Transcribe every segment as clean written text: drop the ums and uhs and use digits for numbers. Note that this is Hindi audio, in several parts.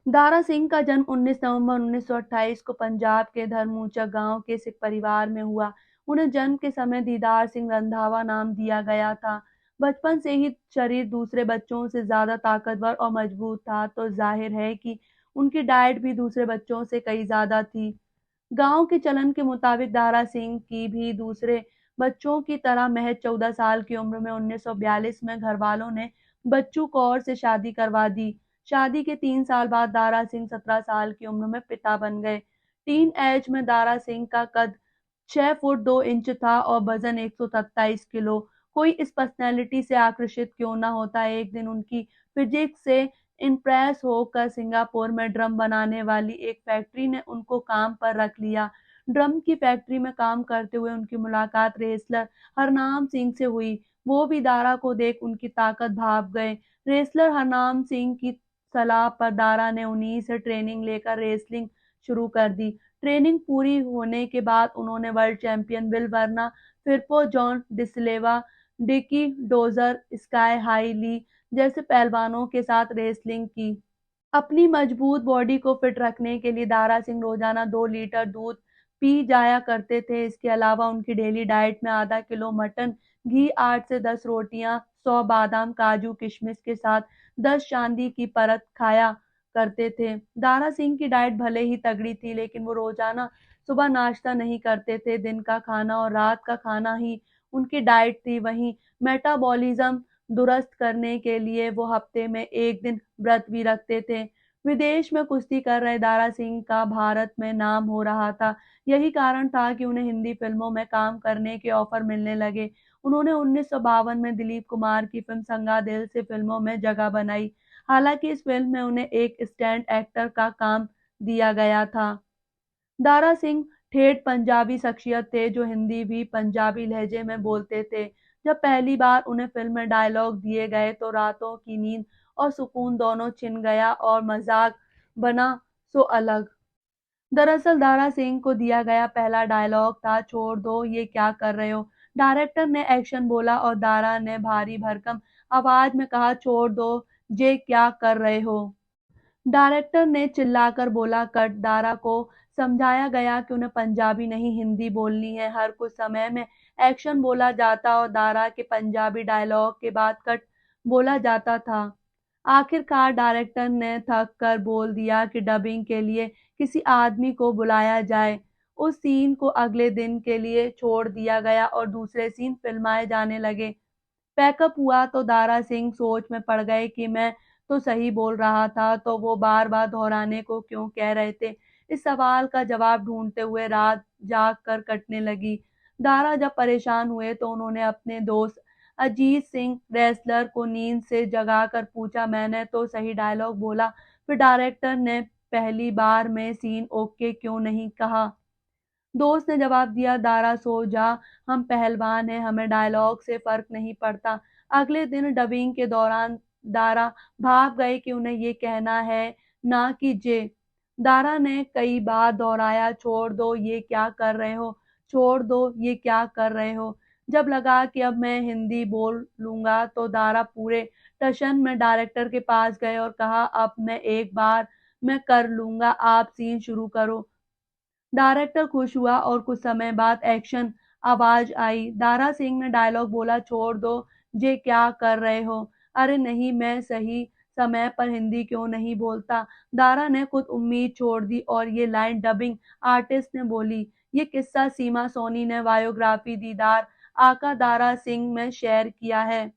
दारा सिंह का जन्म 19 नवंबर 1928 को पंजाब के धर्मूचक गांव के सिख परिवार में हुआ। उन्हें जन्म के समय दीदार सिंह रंधावा नाम दिया गया था। बचपन से ही शरीर दूसरे बच्चों से ज्यादा ताकतवर और मजबूत था, तो जाहिर है कि उनकी डाइट भी दूसरे बच्चों से कहीं ज्यादा थी। गांव के चलन के मुताबिक दारा सिंह की भी दूसरे बच्चों की तरह महज 14 साल की उम्र में 1942 में घरवालों ने बच्चू कौर से शादी करवा दी। शादी के 3 साल बाद दारा सिंह 17 साल की उम्र में पिता बन गए। टीन एज में दारा सिंह का कद 6 फुट 2 इंच था और वजन 127 किलो। कोई इस पर्सनैलिटी से आकर्षित क्यों ना होता। एक दिन उनकी फिजिक्स से इम्प्रेस होकर सिंगापुर में ड्रम बनाने वाली एक फैक्ट्री ने उनको काम पर रख लिया। ड्रम की फैक्ट्री में काम करते हुए उनकी मुलाकात रेसलर हरनाम सिंह से हुई। वो भी दारा को देख उनकी ताकत भाप गए। रेसलर हरनाम सिंह की सलाह पर दारा ने उन्हीं से ट्रेनिंग लेकर रेसलिंग शुरू कर दी। ट्रेनिंग पूरी होने के बाद उन्होंने world champion Bill Verna, Firpo John Da Silva, Dickie Dozer, Sky Hi Lee जैसे पहलवानों के साथ रेसलिंग की। अपनी मजबूत बॉडी को फिट रखने के लिए दारा सिंह रोजाना 2 लीटर दूध पी जाया करते थे। इसके अलावा उनकी डेली डाइट में आधा किलो मटन, घी, 8 से 10 रोटियां, 100 बादाम, काजू, किशमिश के साथ 10 चांदी की परत खाया करते थे। दारा सिंह की डाइट भले ही तगड़ी थी, लेकिन वो रोजाना सुबह नाश्ता नहीं करते थे। दिन का खाना और रात का खाना ही उनकी डाइट थी। वहीं मेटाबॉलिज्म दुरुस्त करने के लिए वो हफ्ते में एक दिन व्रत भी रखते थे। विदेश में कुश्ती कर रहे दारा सिंह का भारत में नाम हो रहा था। यही कारण था कि उन्हें हिंदी फिल्मों में काम करने के ऑफर मिलने लगे। उन्होंने 1952 में दिलीप कुमार की फिल्म संगा दिल से फिल्मों में जगह बनाई। हालांकि इस फिल्म में उन्हें एक स्टैंड एक्टर का काम दिया गया था। दारा सिंह ठेठ पंजाबी शख्सियत थे, जो हिंदी भी पंजाबी लहजे में बोलते थे। जब पहली बार उन्हें फिल्म में डायलॉग दिए गए तो रातों की नींद और सुकून दोनों छिन गया और मजाक बना सो अलग। दरअसल दारा सिंह को दिया गया पहला डायलॉग था, छोड़ दो ये क्या कर रहे हो। डायरेक्टर ने एक्शन बोला और दारा ने भारी भरकम आवाज में कहा, छोड़ दो ये क्या कर रहे हो। डायरेक्टर ने चिल्लाकर बोला, कट। दारा को समझाया गया कि उन्हें पंजाबी नहीं हिंदी बोलनी है। हर कुछ समय में एक्शन बोला जाता और दारा के पंजाबी डायलॉग के बाद कट बोला जाता था। आखिरकार डायरेक्टर ने थक कर बोल दिया कि डबिंग के लिए किसी आदमी को बुलाया जाए। उस सीन को अगले दिन के लिए छोड़ दिया गया और दूसरे सीन फिल्माए जाने लगे। पैकअप हुआ तो दारा सिंह सोच में पड़ गए कि मैं तो सही बोल रहा था, तो वो बार बार दोहराने को क्यों कह रहे थे। इस सवाल का जवाब ढूंढते हुए रात जाग कर कटने लगी। दारा जब परेशान हुए तो उन्होंने अपने दोस्त अजीत सिंह रेसलर को नींद से जगाकर पूछा, मैंने तो सही डायलॉग बोला, फिर डायरेक्टर ने पहली बार में सीन ओके क्यों नहीं कहा। दोस्त ने जवाब दिया, दारा सो जा, हम पहलवान हैं, हमें डायलॉग से फर्क नहीं पड़ता। अगले दिन डबिंग के दौरान दारा भाप गए कि उन्हें ये कहना है, ना कि जे। दारा ने कई बार दोहराया, छोड़ दो ये क्या कर रहे हो, छोड़ दो ये क्या कर रहे हो। जब लगा कि अब मैं हिंदी बोल लूंगा तो दारा पूरे टशन में डायरेक्टर के पास गए और कहा, अब मैं एक बार मैं कर लूंगा, आप सीन शुरू करो। डायरेक्टर खुश हुआ और कुछ समय बाद एक्शन आवाज आई। दारा सिंह ने डायलॉग बोला, छोड़ दो ये क्या कर रहे हो। अरे नहीं, मैं सही समय पर हिंदी क्यों नहीं बोलता। दारा ने खुद उम्मीद छोड़ दी और ये लाइन डबिंग आर्टिस्ट ने बोली। ये किस्सा सीमा सोनी ने बायोग्राफी दीदार आका दारा सिंह में शेयर किया है।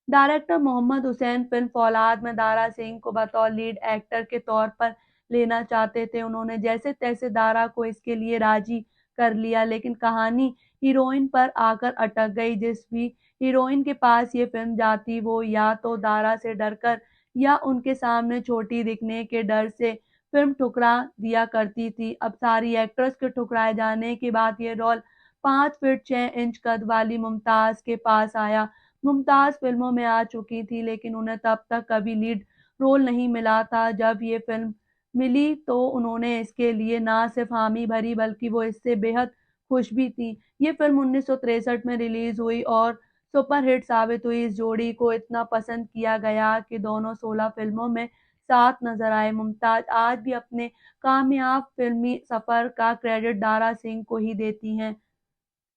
डायरेक्टर मोहम्मद हुसैन फिल्म फौलाद में दारा सिंह को बतौर लीड एक्टर के तौर पर लेना चाहते थे। उन्होंने जैसे तैसे दारा को इसके लिए राजी कर लिया, लेकिन कहानी हीरोइन पर आकर अटक गई। जिस भी हीरोइन के पास ये फिल्म जाती वो या तो दारा से डरकर या उनके सामने छोटी दिखने के डर से फिल्म ठुकरा दिया करती थी। अब सारी एक्ट्रेस के ठुकराए जाने के बाद ये रोल 5 फीट 6 इंच कद वाली मुमताज के पास आया। मुमताज फिल्मों में आ चुकी थी, लेकिन उन्हें तब तक कभी लीड रोल नहीं मिला था। जब ये फिल्म मिली तो उन्होंने इसके लिए ना सिर्फ हामी भरी, बल्कि वो इससे बेहद खुश भी थी। ये फिल्म 1963 में रिलीज हुई और सुपरहिट साबित हुई। इस जोड़ी को इतना पसंद किया गया कि दोनों 16 फिल्मों में साथ नजर आए। मुमताज आज भी अपने कामयाब फिल्मी सफर का क्रेडिट दारा सिंह को ही देती हैं।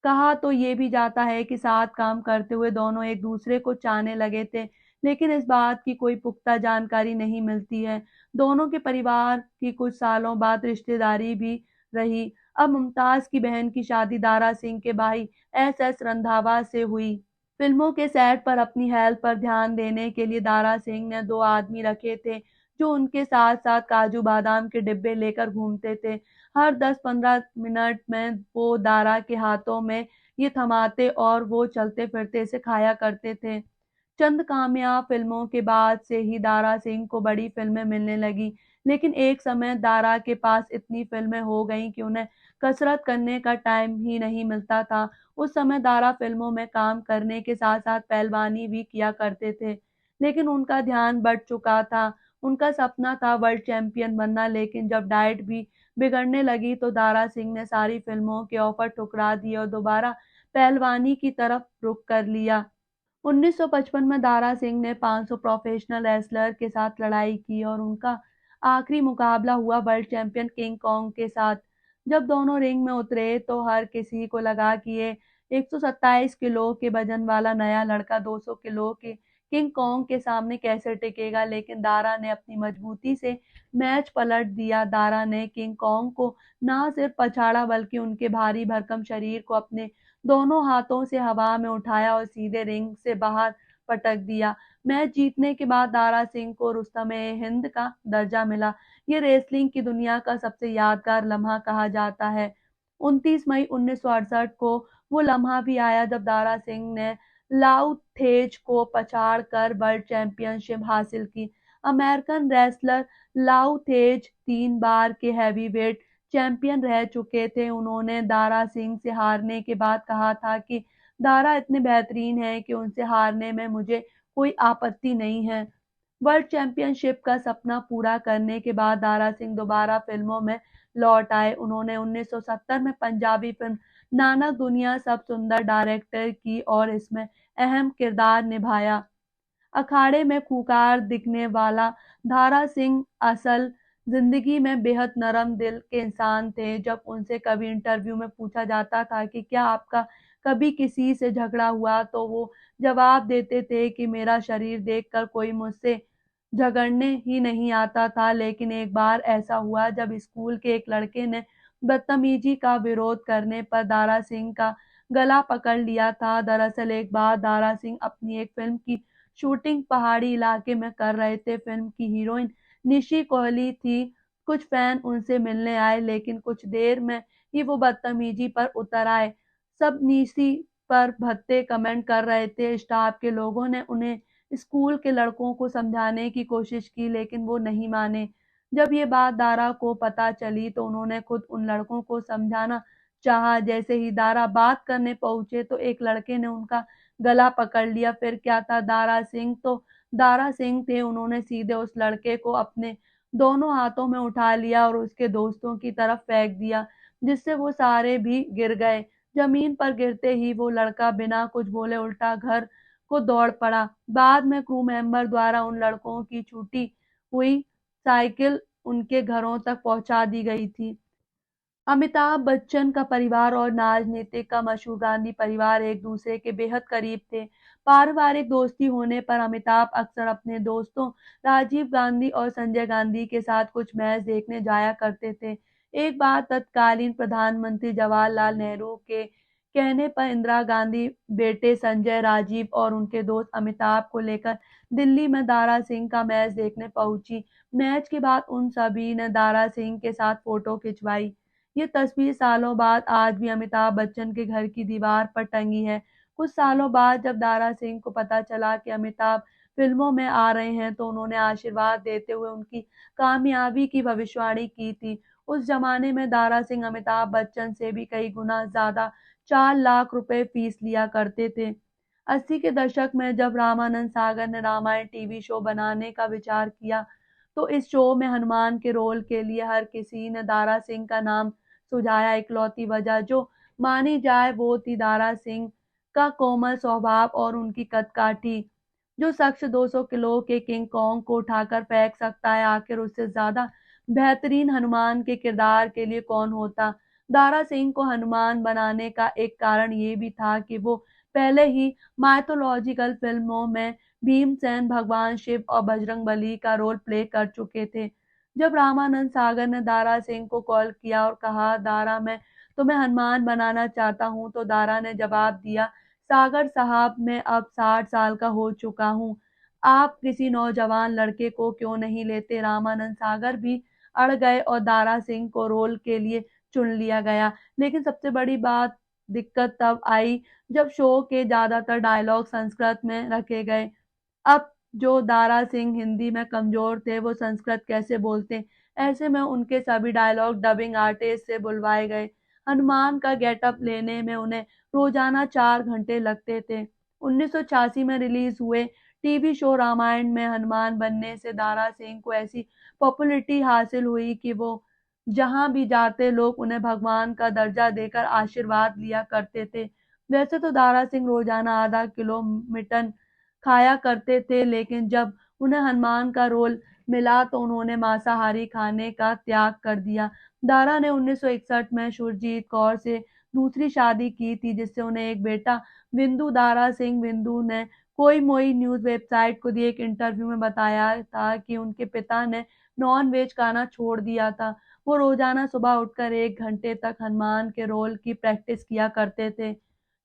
कहा तो ये भी जाता है कि साथ काम करते हुए दोनों एक दूसरे को चाहने लगे थे, लेकिन इस बात की कोई पुख्ता जानकारी नहीं मिलती है। दोनों के परिवार की कुछ सालों बाद रिश्तेदारी भी रही। अब मुमताज की बहन की शादी दारा सिंह के भाई एस रंधावा से हुई। फिल्मों के सेट पर अपनी हेल्थ पर ध्यान देने के लिए दारा सिंह ने 2 आदमी रखे थे, जो उनके साथ-साथ काजू-बादाम के डिब्बे लेकर घूमते थे। हर 10-15 मिनट में वो दारा के हाथों में ये थमाते और वो चलते-फिरते इसे खाया करते थे। चंद कामयाब फिल्मों के बाद से ही दारा सिंह को बड़ी फिल्में मिलने लगी, लेकिन एक समय दारा के पास इतनी फिल्में हो गईं कि उन्हें कसरत करने का टाइम ही नहीं मिलता था। उस समय दारा फिल्मों में काम करने के साथ-साथ पहलवानी भी किया करते थे, लेकिन उनका ध्यान बँट चुका था। उनका सपना था वर्ल्ड चैंपियन बनना, लेकिन जब डाइट भी बिगड़ने लगी तो दारा सिंह ने सारी फिल्मों के ऑफर ठुकरा दिए और दोबारा पहलवानी की तरफ रुख कर लिया। 1955 में दारा सिंह ने 500 प्रोफेशनल रेसलर के साथ लड़ाई की और उनका आखिरी मुकाबला हुआ वर्ल्ड चैंपियन किंग कॉन्ग के साथ। जब दोनों रिंग में उतरे तो हर किसी को लगा कि ये 127 किलो के वजन वाला नया लड़का 200 किलो के किंग कॉन्ग के सामने कैसे टिकेगा, लेकिन दारा ने अपनी मजबूती से मैच पलट दिया। दारा ने किंग कॉन्ग को न सिर्फ पछाड़ा बल्कि उनके भारी भरकम शरीर को अपने दोनों हाथों से हवा में उठाया और सीधे रिंग से बाहर पटक दिया। मैच जीतने के बाद दारा सिंह को रुस्तम-ए-हिंद का दर्जा मिला। ये रेसलिंग की दुनिया का सबसे यादगार लम्हा कहा जाता है। 29 मई 1968 को वो लम्हा भी आया जब दारा सिंह ने लाउ थेज को पछाड़कर वर्ल्ड चैंपियनशिप हासिल की। अमेरिकन रेसलर लाउ थेज 3 बार के हेवीवेट चैंपियन रह चुके थे। उन्होंने दारा सिंह से हारने के बाद कहा था कि दारा इतने बेहतरीन हैं कि उनसे हारने में मुझे कोई आपत्ति नहीं है। वर्ल्ड चैंपियनशिप का सपना पूरा करने के बाद दारा सिंह दोबारा फिल्मों में लौट आए। उन्होंने 1970 में पंजाबी फिल्म नानक दुनिया सब सुंदर डायरेक्टर की और इसमें अहम किरदार निभाया। अखाड़े में खूंखार दिखने वाला दारा सिंह असल जिंदगी में बेहद नरम दिल के इंसान थे। जब उनसे कभी इंटरव्यू में पूछा जाता था कि क्या आपका कभी किसी से झगड़ा हुआ, तो वो जवाब देते थे कि मेरा शरीर देखकर कोई मुझसे झगड़ने ही नहीं आता था। लेकिन एक बार ऐसा हुआ जब स्कूल के एक लड़के ने बदतमीजी का विरोध करने पर दारा सिंह का गला पकड़ लिया था। दरअसल एक बार दारा सिंह अपनी एक फिल्म की शूटिंग पहाड़ी इलाके में कर रहे थे। फिल्म की हीरोइन निशी कोहली थी। कुछ फैन उनसे मिलने आए, लेकिन कुछ देर में ही वो बदतमीजी पर उतर आए। सब निशी पर भद्दे कमेंट कर रहे थे। स्टाफ के लोगों ने उन्हें स्कूल के लड़कों को समझाने की कोशिश की, लेकिन वो नहीं माने। जब ये बात दारा को पता चली तो उन्होंने खुद उन लड़कों को समझाना चाहा। जैसे ही दारा बात करने पहुंचे तो एक लड़के ने उनका गला पकड़ लिया। फिर क्या था, दारा सिंह थे। उन्होंने सीधे उस लड़के को अपने दोनों हाथों में उठा लिया और उसके दोस्तों की तरफ फेंक दिया, जिससे वो सारे भी गिर गए। जमीन पर गिरते ही वो लड़का बिना कुछ बोले उल्टा घर को दौड़ पड़ा। बाद में क्रू मेंबर द्वारा उन लड़कों की छूटी हुई साइकिल उनके घरों तक पहुंचा दी गई थी। अमिताभ बच्चन का परिवार और राजनीतिक का मशहूर गांधी परिवार एक दूसरे के बेहद करीब थे। पारिवारिक दोस्ती होने पर अमिताभ अक्सर अपने दोस्तों राजीव गांधी और संजय गांधी के साथ कुछ मैच देखने जाया करते थे। एक बार तत्कालीन प्रधानमंत्री जवाहरलाल नेहरू के कहने पर इंदिरा गांधी बेटे संजय, राजीव और उनके दोस्त अमिताभ को लेकर दिल्ली में दारा सिंह का मैच देखने पहुंची। मैच के बाद उन सभी ने दारा सिंह के साथ फोटो खिंचवाई। ये तस्वीर सालों बाद आज भी अमिताभ बच्चन के घर की दीवार पर टंगी है। कुछ सालों बाद जब दारा सिंह को पता चला कि अमिताभ फिल्मों में आ रहे हैं, तो उन्होंने आशीर्वाद देते हुए उनकी कामयाबी की भविष्यवाणी की थी। उस जमाने में दारा सिंह अमिताभ बच्चन से भी कई गुना ज्यादा 4 लाख रुपए फीस लिया करते थे। 80 के दशक में जब रामानंद सागर ने रामायण टीवी शो बनाने का विचार किया, तो इस शो में हनुमान के रोल के लिए हर किसी ने दारा सिंह का नाम सुझाया। इकलौती वजह जो मानी जाए वो थी दारा सिंह का कोमल स्वभाव और उनकी कदकाठी। जो शख्स 200 किलो के किंग कॉन्ग को उठाकर फेंक सकता है, आखिर उससे ज्यादा बेहतरीन हनुमान के किरदार के लिए कौन होता। दारा सिंह को हनुमान बनाने का एक कारण ये भी था कि वो पहले ही माइथोलॉजिकल फिल्मों में भीमसेन, भगवान शिव और बजरंगबली का रोल प्ले कर चुके थे। जब रामानंद सागर ने दारा सिंह को कॉल किया और कहा, दारा मैं तुम्हें हनुमान बनाना चाहता हूँ, तो दारा ने जवाब दिया, सागर साहब मैं अब 60 साल का हो चुका हूँ, आप किसी नौजवान लड़के को क्यों नहीं लेते। रामानंद सागर भी अड़ गए और दारा सिंह को रोल के लिए चुन लिया गया। लेकिन सबसे बड़ी दिक्कत तब आई जब शो के ज्यादातर डायलॉग संस्कृत में रखे गए। अब जो दारा सिंह हिंदी में कमजोर थे, वो संस्कृत कैसे बोलते। ऐसे में उनके सभी डायलॉग डबिंग आर्टिस्ट से बुलवाए गए। हनुमान का गेटअप लेने में उन्हें रोजाना 4 घंटे लगते थे। 1986 में रिलीज हुए टीवी शो रामायण में हनुमान बनने से दारा सिंह को ऐसी पॉपुलैरिटी हासिल हुई कि वो जहां भी जाते लोग उन्हें भगवान का दर्जा देकर आशीर्वाद लिया करते थे। वैसे तो दारा सिंह रोजाना आधा किलो मिटन खाया करते थे, लेकिन जब उन्हें हनुमान का रोल मिला तो उन्होंने मांसाहारी खाने का त्याग कर दिया। दारा ने 1961 में सुरजीत कौर से दूसरी शादी की थी, जिससे उन्हें एक बेटा विंदु दारा सिंह। विंदु ने कोई मोई न्यूज वेबसाइट को दिए एक इंटरव्यू में बताया था कि उनके पिता ने नॉन वेज खाना छोड़ दिया था। वो रोजाना सुबह उठकर 1 घंटे तक हनुमान के रोल की प्रैक्टिस किया करते थे।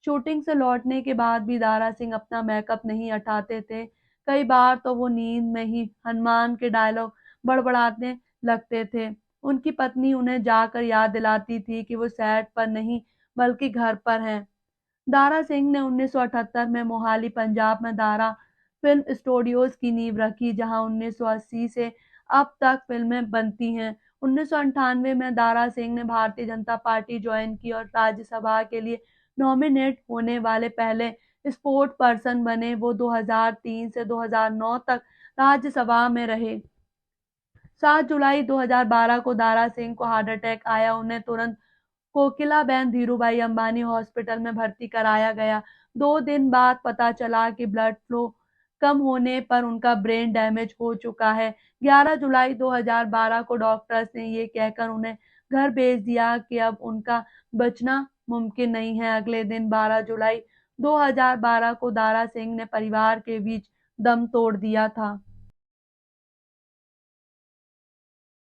शूटिंग से लौटने के बाद भी दारा सिंह अपना मेकअप नहीं हटाते थे। कई बार तो वो नींद में ही हनुमान के डायलॉग बड़बड़ाने लगते थे। उनकी पत्नी उन्हें जाकर याद दिलाती थी कि वो सेट पर नहीं बल्कि घर पर हैं। दारा सिंह ने 1978 में मोहाली, पंजाब में दारा फिल्म स्टूडियोज की नींव रखी, जहां 1980 से अब तक फिल्में बनती हैं। 1998 में दारा सिंह ने भारतीय जनता पार्टी ज्वाइन की और राज्यसभा के लिए नॉमिनेट होने वाले पहले स्पोर्ट पर्सन बने। वो 2003 से 2009 तक राज्यसभा में रहे। 7 जुलाई 2012 को दारा सिंह को हार्ट अटैक आया। उन्हें तुरंत कोकिलाबेन धीरूभाई अंबानी हॉस्पिटल में भर्ती कराया गया। 2 दिन बाद पता चला कि ब्लड फ्लो कम होने पर उनका ब्रेन डैमेज हो चुका है। 11 जुलाई 2012 को डॉक्टर्स ने ये कहकर उन्हें घर भेज दिया कि अब उनका बचना मुमकिन नहीं है। अगले दिन 12 जुलाई 2012 को दारा सिंह ने परिवार के बीच दम तोड़ दिया था।